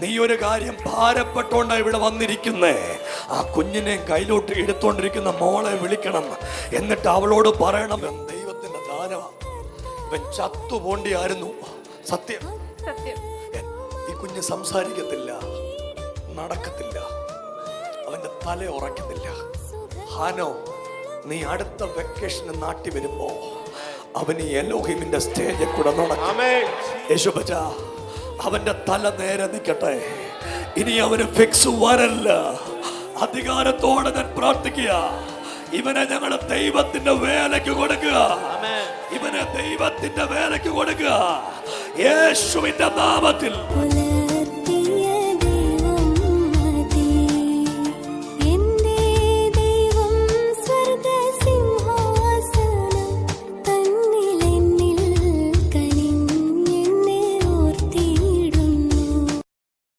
നീ ഒരു കാര്യം ഭാരപ്പെട്ടോണ്ടാ ഇവിടെ വന്നിരിക്കുന്നേ. ആ കുഞ്ഞിനെ കയ്യിലോട്ട് എടുത്തോണ്ടിരിക്കുന്ന മോളെ വിളിക്കണം. എന്നിട്ട് അവളോട് പറയണം, ദൈവത്തിന്റെ ദാനമാണ്, ഇവൻ ചത്തുപോണ്ടിയായിരുന്നു. സത്യം സത്യം. ഈ കുഞ്ഞ് സംസാരിക്കത്തില്ല, നടക്കത്തില്ല, അവന്റെ തല ഉറക്കത്തില്ല. ഹാനോ, നീ അടുത്ത വെക്കേഷന് നാട്ടി വരുമ്പോ അവന് എലോഹിമിന്റെ സ്റ്റേജിൽ കൂടെ നടക്കും. യേശുബച്ച, അവന്റെ തല നേരെ നിൽക്കട്ടെ. ഇനി അവന് ഫിക്സ് വരല്ല. അധികാരത്തോടെ ഞാൻ പ്രാർത്ഥിക്കുക, ഇവനെ ഞങ്ങൾ ദൈവത്തിന്റെ വേലയ്ക്ക് കൊടുക്കുക. ഇവനെ ദൈവത്തിന്റെ വേലയ്ക്ക് കൊടുക്കുക യേശുവിന്റെ നാമത്തിൽ.